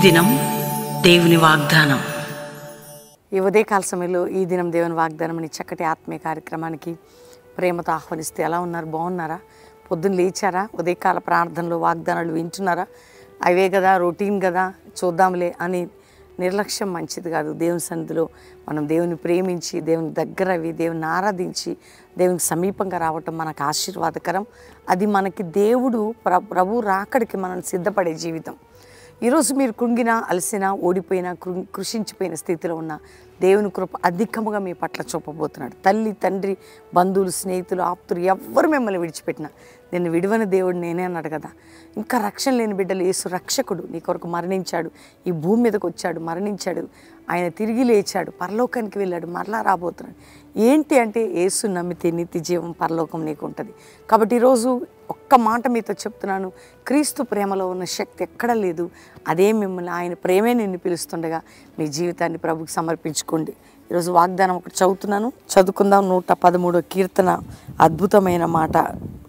దినం దేవుని వాగ్దానం. ఈ ఉదయకాల సమయంలో ఈ దినం దేవుని వాగ్దానం అని చక్కటి ఆత్మీయ కార్యక్రమానికి ప్రేమతో ఆహ్వానిస్తే ఎలా ఉన్నారు? బాగున్నారా? పొద్దున్న లేచారా? ఉదయకాల ప్రార్థనలు వాగ్దానాలు వింటున్నారా? అవే కదా, రొటీన్ కదా, చూద్దాంలే అని నిర్లక్ష్యం మంచిది కాదు. దేవుని సన్నిధిలో మనం దేవుని ప్రేమించి, దేవుని దగ్గర అవి దేవుని ఆరాధించి, దేవునికి సమీపంగా రావటం మనకు ఆశీర్వాదకరం. అది మనకి దేవుడు ప్రభు రాకడికి మనల్ని సిద్ధపడే జీవితం. ఈరోజు మీరు కృంగినా, అలసినా, ఓడిపోయినా, కృషించిపోయిన స్థితిలో ఉన్న దేవుని కృప అధికముగా మీ పట్ల చూపబోతున్నాడు. తల్లి, తండ్రి, బంధువులు, స్నేహితులు, ఆప్తులు ఎవ్వరు మిమ్మల్ని విడిచిపెట్టినా నేను విడువని దేవుడు నేనే అన్నాడు కదా. ఇంకా రక్షణ లేని బిడ్డలు, యేసు రక్షకుడు నీ కొరకు మరణించాడు, ఈ భూమి మీదకి వచ్చాడు, మరణించాడు, ఆయన తిరిగి లేచాడు, పరలోకానికి వెళ్ళాడు, మరలా రాబోతున్నాడు. ఏంటి అంటే యేసు నమ్మితే నిత్య జీవం, పరలోకం నీకు ఉంటుంది. కాబట్టి ఈరోజు ఒక్క మాట మీతో చెప్తున్నాను, క్రీస్తు ప్రేమలో ఉన్న శక్తి ఎక్కడ లేదు. అదే మిమ్మల్ని, ఆయన ప్రేమే నిన్ను పిలుస్తుండగా మీ జీవితాన్ని ప్రభుకి సమర్పించుకోండి. ఈరోజు వాగ్దానం ఒకటి చదువుతున్నాను, చదువుకుందాం. 113వ కీర్తన అద్భుతమైన మాట,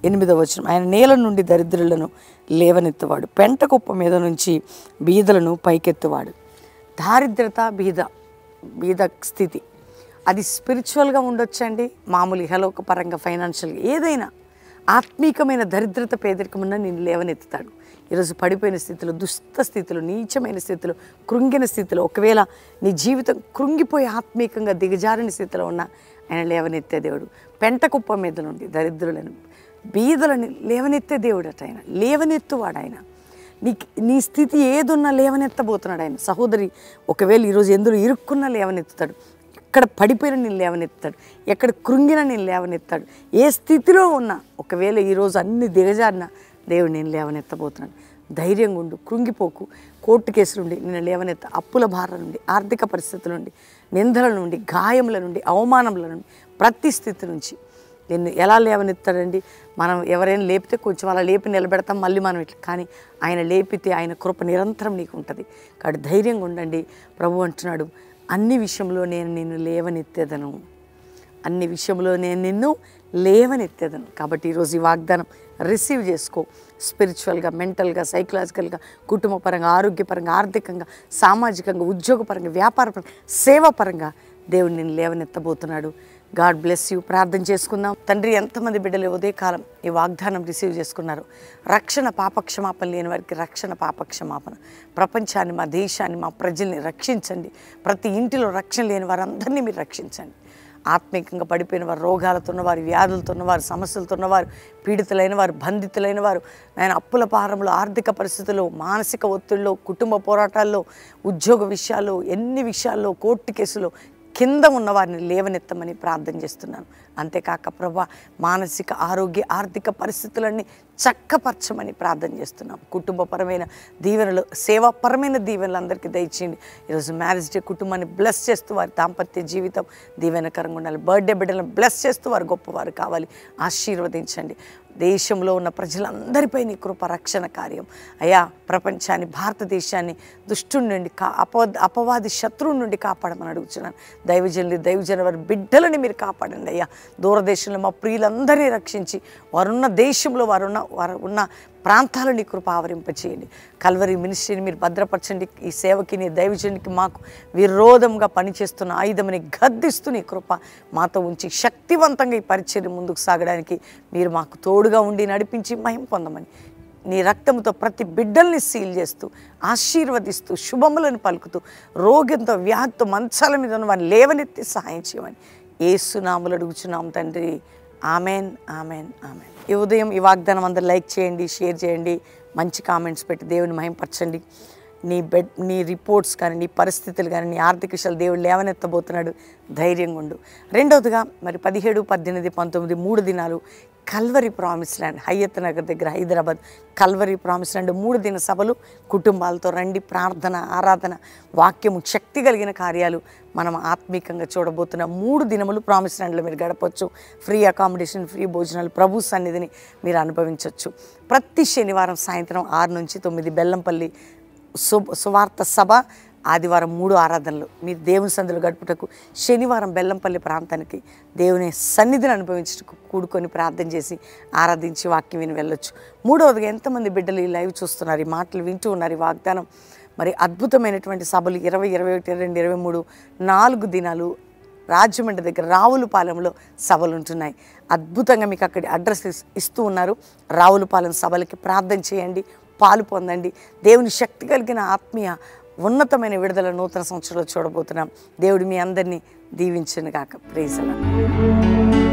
8వ వచనం. ఆయన నేల నుండి దరిద్రులను లేవనెత్తువాడు, పెంట కుప్ప మీద నుంచి బీదలను పైకెత్తువాడు. దారిద్రత, బీద స్థితి అది స్పిరిచువల్గా ఉండొచ్చండి, మామూలు ఇహలోక పరంగా, ఫైనాన్షియల్గా, ఏదైనా ఆత్మీకమైన దరిద్రత, పేదరికమున్న నేను లేవనెత్తుతాడు. ఈరోజు పడిపోయిన స్థితిలో, దుష్ట స్థితిలో, నీచమైన స్థితిలో, కృంగిన స్థితిలో, ఒకవేళ నీ జీవితం కృంగిపోయి ఆత్మీకంగా దిగజారిన స్థితిలో ఉన్న ఆయన లేవనెత్తే దేవుడు. పెంట కుప్ప మీద నుండి దరిద్రులను, బీదలని లేవనెత్తే దేవుడు అట. ఆయన లేవనెత్తువాడు. ఆయన నీ స్థితి ఏదున్నా లేవనెత్తబోతున్నాడు ఆయన. సహోదరి, ఒకవేళ ఈరోజు ఎందులో ఇరుక్కున్నా లేవనెత్తుతాడు. ఎక్కడ పడిపోయిన నేను లేవనెత్తాడు, ఎక్కడ కృంగిన నేను లేవనెత్తాడు. ఏ స్థితిలో ఉన్నా, ఒకవేళ ఈరోజు అన్ని దిగజారిన దేవుడు నేను లేవనెత్తబోతున్నాను. ధైర్యంగా ఉండు, కృంగిపోకు. కోర్టు కేసుల నుండి నేను లేవనెత్త, అప్పుల భారం నుండి, ఆర్థిక పరిస్థితుల నుండి, నిందల నుండి, గాయముల నుండి, అవమానముల నుండి, ప్రతి స్థితి నుంచి నిన్ను ఎలా లేవనెత్తాడండి. మనం ఎవరైనా లేపితే కొంచెం అలా లేపి నిలబెడతాం, మళ్ళీ మనం ఇట్లా. కానీ ఆయన లేపితే ఆయన కృప నిరంతరం నీకు ఉంటుంది. కాబట్టి ధైర్యంగా ఉండండి. ప్రభు అంటున్నాడు, అన్ని విషయంలో నేను నిన్ను లేవనెత్తేదను, అన్ని విషయంలో నేను నిన్ను లేవనెత్తేదను. కాబట్టి ఈరోజు ఈ వాగ్దానం రిసీవ్ చేసుకో. స్పిరిచువల్గా, మెంటల్గా, సైకలాజికల్గా, కుటుంబపరంగా, ఆరోగ్యపరంగా, ఆర్థికంగా, సామాజికంగా, ఉద్యోగపరంగా, వ్యాపారపరంగా, సేవాపరంగా దేవుడు నిన్ను లేవనెత్తబోతున్నాడు. God bless you. ప్రార్థన చేసుకుందాం. తండ్రి, ఎంతమంది బిడ్డలు ఉదయకాలం ఈ వాగ్దానం రిసీవ్ చేసుకున్నారు? రక్షణ పాపక్షమాపణ లేని వారికి రక్షణ పాపక్షమాపణ. ప్రపంచాన్ని, మా దేశాన్ని, మా ప్రజల్ని రక్షించండి. ప్రతి ఇంటిలో రక్షణ లేని వారందరినీ మీరు రక్షించండి. ఆత్మీకంగా పడిపోయిన వారు, రోగాలతో ఉన్నవారు, వ్యాధులతో ఉన్నవారు, సమస్యలతో ఉన్నవారు, పీడితులైన వారు, బంధితులైన వారు, ఆయన అప్పుల భారంలో, ఆర్థిక పరిస్థితుల్లో, మానసిక ఒత్తిడిలో, కుటుంబ పోరాటాల్లో, ఉద్యోగ విషయాల్లో, ఎన్ని విషయాల్లో, కోర్టు కేసులో కింద ఉన్న వారిని లేవనెత్తమని ప్రార్థన చేస్తున్నాను. అంతేకాక ప్రభా, మానసిక, ఆరోగ్య, ఆర్థిక పరిస్థితులన్నీ చక్కపరచమని ప్రార్థన చేస్తున్నాం. కుటుంబపరమైన దీవెనలు, సేవాపరమైన దీవెనలు అందరికీ దయచేయండి. ఈరోజు మ్యారేజ్ డే కుటుంబాన్ని బ్లెస్ చేస్తూ వారి దాంపత్య జీవితం దీవెనకరంగా ఉండాలి. బర్త్డే బిడ్డలను బ్లెస్ చేస్తూ వారు గొప్పవారు కావాలి. ఆశీర్వదించండి. దేశంలో ఉన్న ప్రజలందరిపై నీ కృప రక్షణ కార్యం అయ్యా. ప్రపంచాన్ని, భారతదేశాన్ని దుష్టుడి నుండి, అపవాది శత్రువు నుండి కాపాడమని అడుగుతున్నాను. దైవజనులు వారి బిడ్డలని మీరు కాపాడండి అయ్యా. దూరదేశంలో మా ప్రియులందరినీ రక్షించి వారున్న దేశంలో, వారు ఉన్న ప్రాంతాలను నీ కృప ఆవరింపచేయండి. కల్వరి మినిస్ట్రీని మీరు భద్రపరచండి. ఈ సేవకి, నీ దైవజనునికి, మాకు విరోధంగా పనిచేస్తున్న ఆయుధమని గద్దిస్తూ నీ కృప మాతో ఉంచి శక్తివంతంగా ఈ పరిచర్య ముందుకు సాగడానికి మీరు మాకు తోడుగా ఉండి నడిపించి మహిమ పొందమని, నీ రక్తంతో ప్రతి బిడ్డల్ని సీల్ చేస్తూ, ఆశీర్వదిస్తూ, శుభములను పలుకుతూ, రోగంతో, వ్యాధితో, మంచాల మీద ఉన్న వారిని లేవనెత్తి సహాయం చేయమని యేసునామములో అడుగుచున్నాం తండ్రి. Amen, amen, amen. ఈ ఉదయం ఈ వాగ్దానం అందరూ లైక్ చేయండి, షేర్ చేయండి, మంచి కామెంట్స్ పెట్టి దేవుని మహిమపరచండి. నీ రిపోర్ట్స్ కానీ, నీ పరిస్థితులు కానీ, నీ ఆర్థిక విషయాలు దేవుడు లేవనెత్తబోతున్నాడు. ధైర్యంగా ఉండు. రెండవదిగా మరి 17, 18, 19 3 దినాలు Calvary promise land, Hayath Nagar దగ్గర, హైదరాబాద్. కల్వరి ప్రామిస్ ల్యాండ్ 3 దిన సభలు. కుటుంబాలతో రండి. ప్రార్థన, ఆరాధన, వాక్యము, శక్తి కలిగిన కార్యాలు మనం ఆత్మీకంగా చూడబోతున్న 3 దినములు ప్రామిస్ ల్యాండ్లో మీరు గడపచ్చు. ఫ్రీ అకామిడేషన్, ఫ్రీ భోజనాలు, ప్రభు సన్నిధిని మీరు అనుభవించవచ్చు. ప్రతి శనివారం సాయంత్రం 6 నుంచి 9 బెల్లంపల్లి సువార్త సభ, ఆదివారం 3 ఆరాధనలు. మీరు దేవుని సన్నిధిలో గడుపుటకు శనివారం బెల్లంపల్లి ప్రాంతానికి దేవుని సన్నిధిని అనుభవించుటకు కూడుకొని ప్రార్థన చేసి ఆరాధించి వాక్యం విని వెళ్ళొచ్చు. మూడవదిగా ఎంతమంది బిడ్డలు ఈ లైవ్ చూస్తున్నారు, ఈ మాటలు వింటూ ఉన్నారు, ఈ వాగ్దానం మరి అద్భుతమైనటువంటి సభలు 20, 21, 22, 23 4 దినాలు రాజమండ్రి దగ్గర రావులపాలెంలో సభలు ఉంటున్నాయి. అద్భుతంగా మీకు అక్కడి అడ్రస్ ఇస్తూ ఉన్నారు. రావులపాలెం సభలకి ప్రార్థన చేయండి, పాలు పొందండి. దేవుని శక్తి కలిగిన ఆత్మీయ ఉన్నతమైన విడుదల నూతన సంవత్సరంలో చూడబోతున్నాం. దేవుడు మీ అందరినీ దీవించును గాక. Praise the lord.